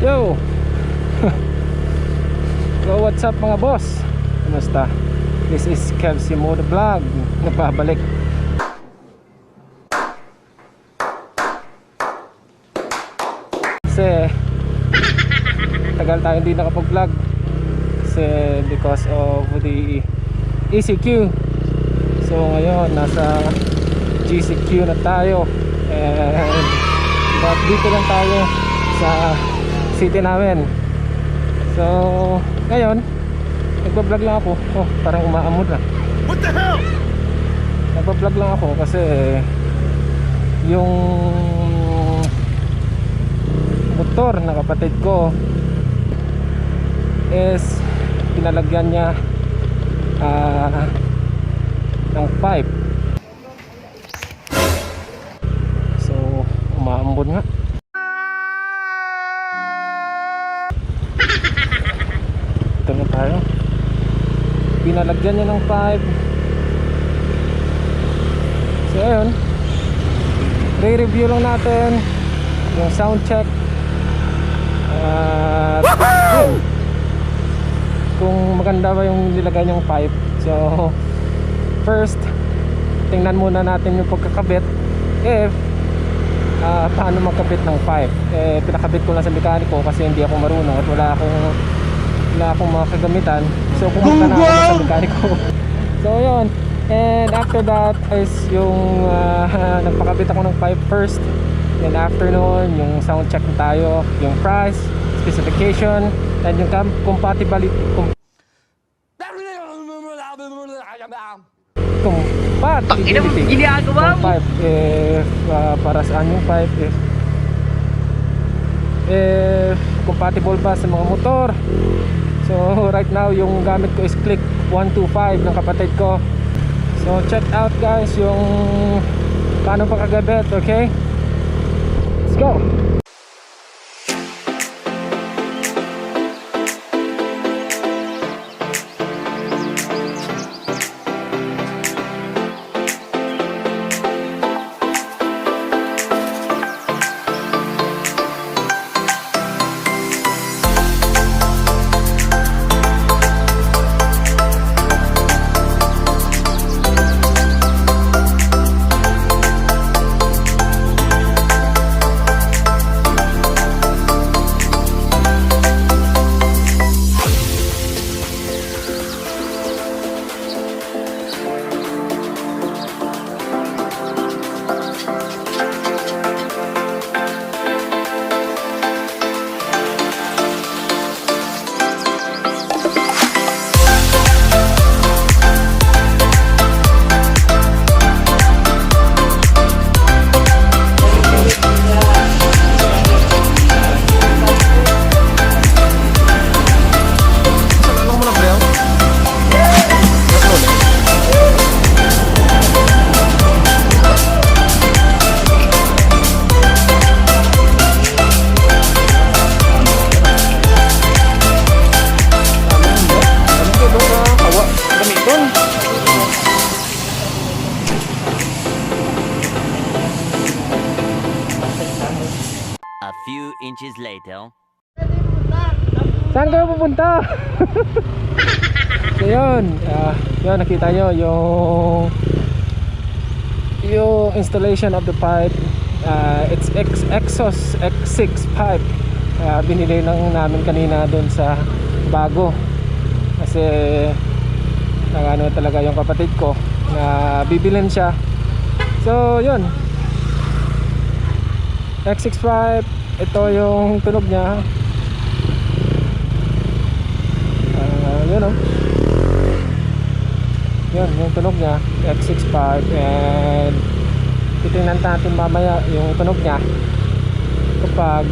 Yo! So what's up mga boss? Kumusta? This is Kevsy Moto Vlog. Nagpabalik. Kasi tagal tayo hindi nakapag-vlog. Kasi because of the ECQ. So ngayon nasa GCQ na tayo. And but dito lang tayo sa city namin. So ngayon nagpa-vlog lang ako. Oh, parang umaamod na. What the hell? Nagpa-vlog lang ako kasi yung motor na kapatid ko is pinalagyan niya ng pipe. So umaambon nga. Ito na tayo. Pinalagyan niya ng pipe. So ayun, re-review lang natin yung sound check at kung maganda ba yung nilagay niyang pipe. So first, tingnan muna natin yung pagkakabit if paano magkabit ng pipe. Pinakabit ko lang sa mekaniko kasi hindi ako marunong at wala akong mga kagamitan. So pumunta na ako sa mekaniko. So yun, and after that is yung nagpakabit ako ng pipe first. Then after nun, yung sound check na tayo, yung price, specification, and yung compatibility ng pipe. Para saan yung pipe, if compatible ba sa mga motor. So right now yung gamit ko is Click 125 ng kapatid ko. So check out guys yung paano pagkagabit, okay? Let's go! A few inches later. Saan kayo pupunta? So yun, yun nakita nyo yung installation of the pipe. It's Exos X6 pipe. Binili lang namin kanina doon sa bago kasi ano talaga yung kapatid ko na bibilin siya. So yun, X6 pipe. Ito yung tunog niya. Yun o. Yun yung tunog niya, X6 pipe. And titingnan natin mamaya yung tunog niya kapag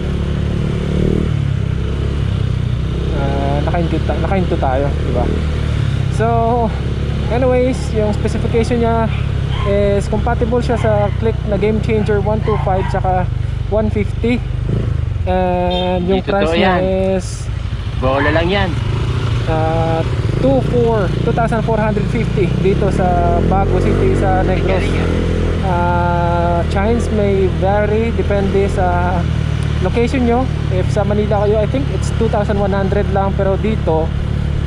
nakainto tayo, diba? So anyways, yung specification niya is compatible siya sa Click na Game Changer 125 saka 150. And yung price niya is bola lang yan. 2,450 dito sa Bago City sa Negros. Chines may vary depende sa location nyo. If sa Manila kayo, I think it's 2,100 lang, pero dito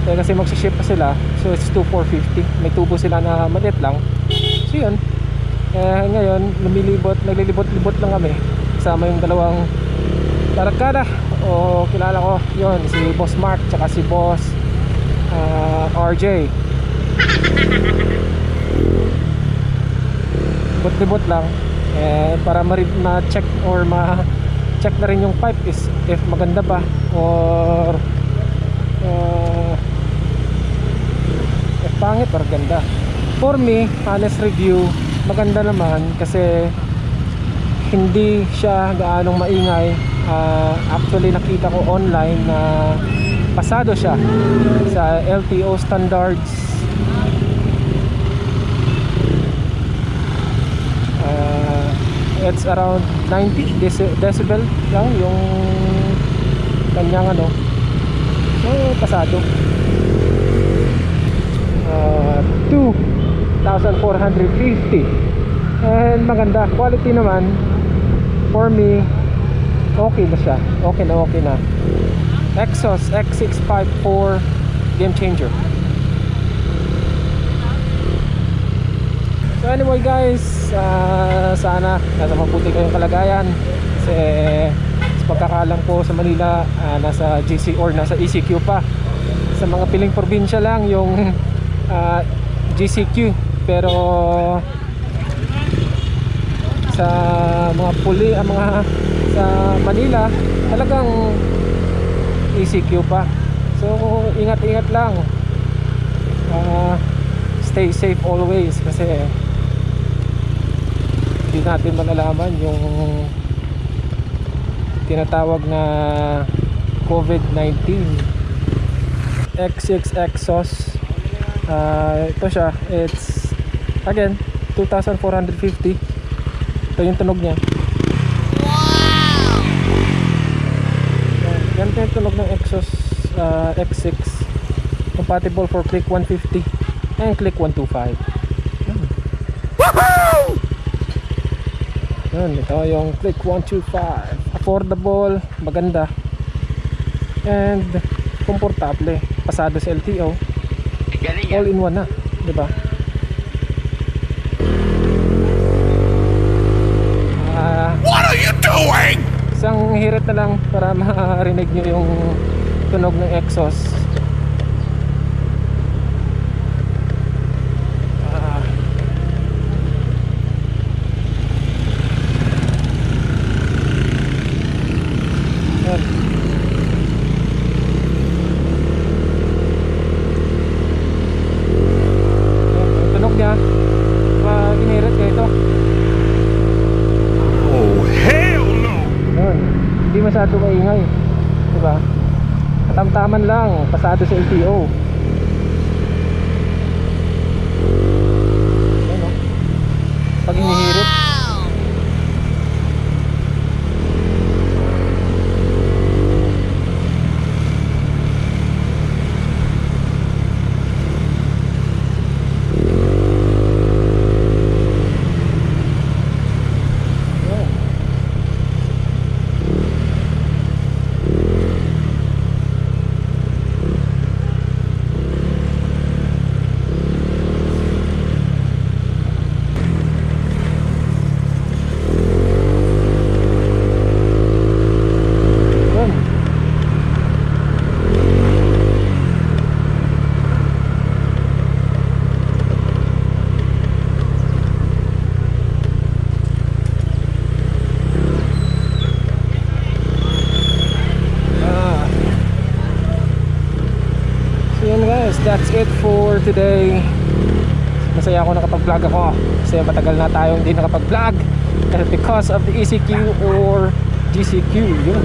kasi magsiship pa sila, so it's 2,450. May tubo sila na maliit lang. So yun, ngayon naglilibot-libot lang kami kasama yung dalawang taragkada o kilala ko, yun, si Boss Mark tsaka si Boss RJ. Libot-libot lang para ma-check or ma-check na rin yung pipe is if maganda ba or if pangit or ganda. For me, honest review, maganda naman kasi hindi siya gaanong maingay. Actually nakita ko online na pasado siya sa LTO standards. It's around 90 decibel lang yung kanyang ano, so pasado. 2,450 and maganda, quality naman. For me, okay na siya, okay na. Exos X654 game changer. So anyway guys, sana nasa mabuti kayong kalagayan kasi sa pagkakalam ko sa Manila, nasa GC or nasa ECQ pa. Sa mga piling probinsya lang yung GCQ, pero sa mga sa Manila talagang ECQ pa. So ingat-ingat lang, stay safe always kasi hindi natin malalaman yung tinatawag na COVID-19. X6 Exos, ito siya, it's again 2,450. Ito yung tunog niya. Wow! Yan yung tunog ng Exos X6, compatible for click 150 and click 125. Woohoo! Yan, ito yung click 125. Affordable, maganda, and komportable. Pasado sa LTO. All in one na, di ba? What are you doing? Isang hirit na lang para marinig nyo yung tunog ng Exos. Masyado maingay, diba? Katamtaman lang, pasado sa LTO. Ayan, no? Pag hinihirit, that's it for today. Masaya ako nakapag-vlog ako kasi matagal na tayong hindi nakapag-vlog because of the ECQ or GCQ, yun.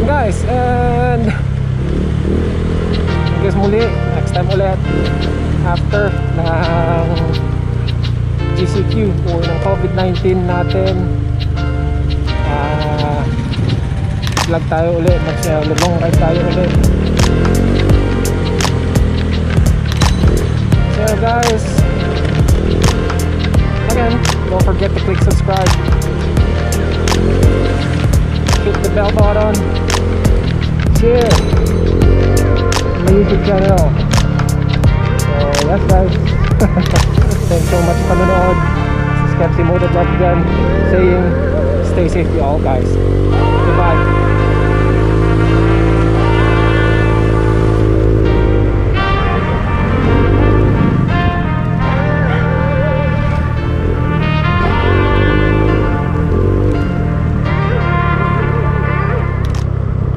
And guys, and I guess muli next time ulit after ng GCQ or ng COVID-19 natin, vlog tayo ulit, maglibong ride tayo ulit. So guys, again, Don't forget to click subscribe. Hit the bell button. Share my YouTube channel. So yes guys. Thanks so much panonood. This is Kepsi Motovlog again saying stay safe you all guys. Goodbye.